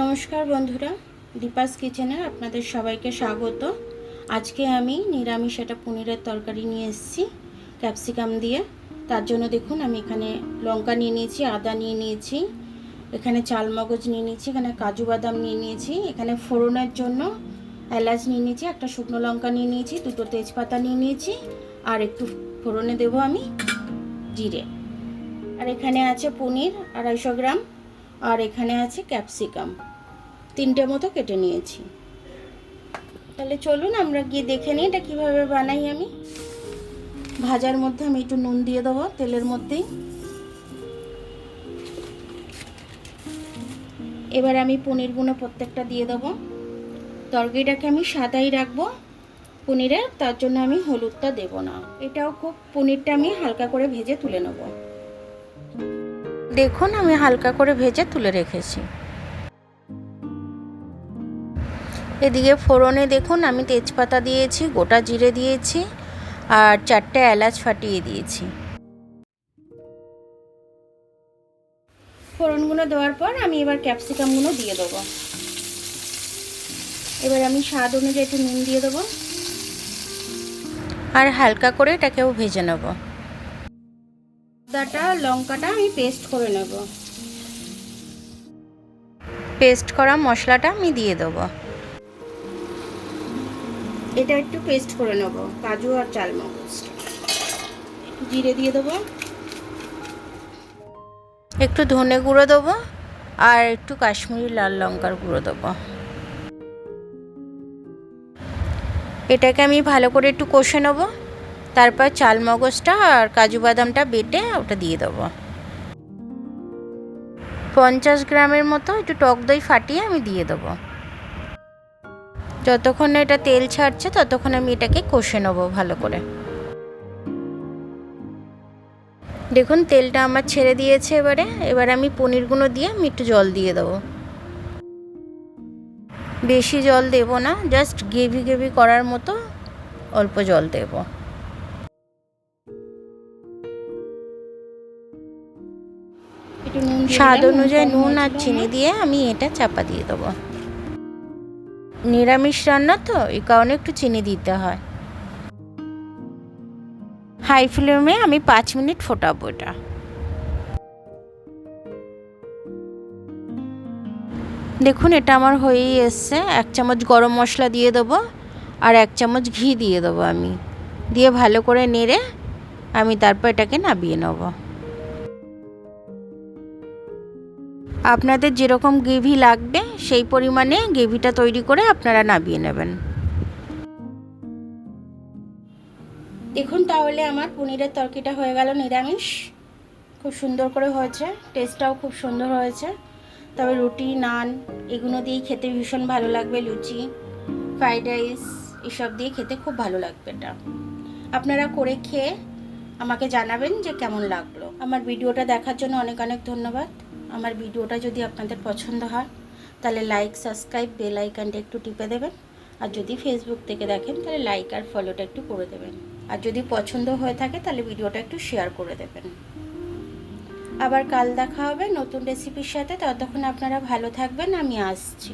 নমস্কার বন্ধুরা, দীপাস কিচেনে আপনাদের সবাইকে স্বাগত। আজকে আমি নিরামিষ একটা পনিরের তরকারি নিয়ে এসেছি ক্যাপসিকাম দিয়ে। তার জন্য দেখুন আমি এখানে লঙ্কা নিয়ে নিয়েছি, আদা নিয়ে নিয়েছি, এখানে চালমগজ নিয়ে নিয়েছি, এখানে কাজু বাদাম নিয়ে নিয়েছি, এখানে ফোড়নের জন্য এলাচ নিয়ে নিয়েছি, একটা শুকনো লঙ্কা নিয়ে নিয়েছি, দুটো তেজপাতা নিয়ে নিয়েছি, আর একটু ফোড়নে দেবো আমি জিরে। আর এখানে আছে পনির 250 গ্রাম, আর এখানে আছে ক্যাপসিকাম 3টে মতো কেটে নিয়েছি। তাহলে চলুন আমরা গিয়ে দেখে নিই এটা কীভাবে বানাই। আমি ভাজার মধ্যে আমি একটু নুন দিয়ে দেবো তেলের মধ্যেই। এবার আমি পনিরগুলো প্রত্যেকটা দিয়ে দেবো। তরকারিটাকে আমি সাদাই রাখবো পনিরের, তার জন্য আমি হলুদটা দেব না। এটাও খুব পনিরটা আমি হালকা করে ভেজে তুলে নেব। দেখুন আমি হালকা করে ভেজে তুলে রেখেছি। এদিকে ফোড়নে দেখুন আমি তেজপাতা দিয়েছি, গোটা জিরে দিয়েছি, আর 4টে এলাচ ফাটিয়ে দিয়েছি। ফোড়নগুলো দেওয়ার পর আমি এবার ক্যাপসিকামগুলো দিয়ে দেবো। এবার আমি স্বাদ অনুযায়ী একটু নুন দিয়ে দেবো, আর হালকা করে এটাকেও ভেজে নেব। আদাটা লঙ্কাটা আমি পেস্ট করে নেব। পেস্ট করা মশলাটা আমি দিয়ে দেবো। এটা একটু পেস্ট করে নেব, কাজু আর চালমগজ। জিরে দিয়ে দেবো, একটু ধনে গুঁড়ো দেবো, আর একটু কাশ্মীরি লাল লঙ্কার গুঁড়ো দেবো। এটাকে আমি ভালো করে একটু কষে নেব। তারপর চালমগজটা আর কাজু বাদামটা বেটে ওটা দিয়ে দেবো। 50 গ্রামের মতো একটু টক দই ফাটিয়ে আমি দিয়ে দেবো। যতক্ষণ না এটা তেল ছাড়ছে ততক্ষণ আমি এটাকে কষে নেব ভালো করে। দেখুন তেলটা আমার ছেড়ে দিয়েছে। এবার আমি পনিরগুলো দিয়ে আমি একটু জল দিয়ে দেবো। বেশি জল দেব না, জাস্ট গ্রেভি গ্রেভি করার মতো অল্প জল দেব। স্বাদ অনুযায়ী নুন আর চিনি দিয়ে আমি এটা চাপা দিয়ে দেবো। নিরামিষ রান্না তো, এই কারণে একটু চিনি দিতে হয়। হাই ফ্লেমে আমি 5 মিনিট ফোটাবো এটা। দেখুন এটা আমার হয়েই এসছে। 1 চামচ গরম মশলা দিয়ে দেবো, আর 1 চামচ ঘি দিয়ে দেবো আমি। দিয়ে ভালো করে নেড়ে আমি তারপর এটাকে নামিয়ে নেব। আপনাদের যেরকম গ্রেভি লাগবে সেই পরিমাণে গ্রেভিটা তৈরি করে আপনারা নামিয়ে নেবেন। দেখুন তাহলে আমার পনিরের তরকারিটা হয়ে গেল নিরামিষ। খুব সুন্দর করে হয়েছে, টেস্টটাও খুব সুন্দর হয়েছে। তবে রুটি, নান এগুলো দিয়েই খেতে ভীষণ ভালো লাগবে। লুচি, ফ্রাইড রাইস এসব দিয়ে খেতে খুব ভালো লাগবে এটা। আপনারা করে খেয়ে আমাকে জানাবেন যে কেমন লাগলো। আমার ভিডিওটা দেখার জন্য অনেক অনেক ধন্যবাদ। আমার ভিডিওটা যদি আপনাদের পছন্দ হয় তাহলে লাইক, সাবস্ক্রাইব, বেল আইকনটা একটু টিপে দেবেন। আর যদি ফেসবুক থেকে দেখেন তাহলে লাইক আর ফলোটা একটু করে দেবেন। আর যদি পছন্দ হয়ে থাকে তাহলে ভিডিওটা একটু শেয়ার করে দেবেন। আবার কাল দেখা হবে নতুন রেসিপির সাথে। ততক্ষণ আপনারা ভালো থাকবেন, আমি আসছি।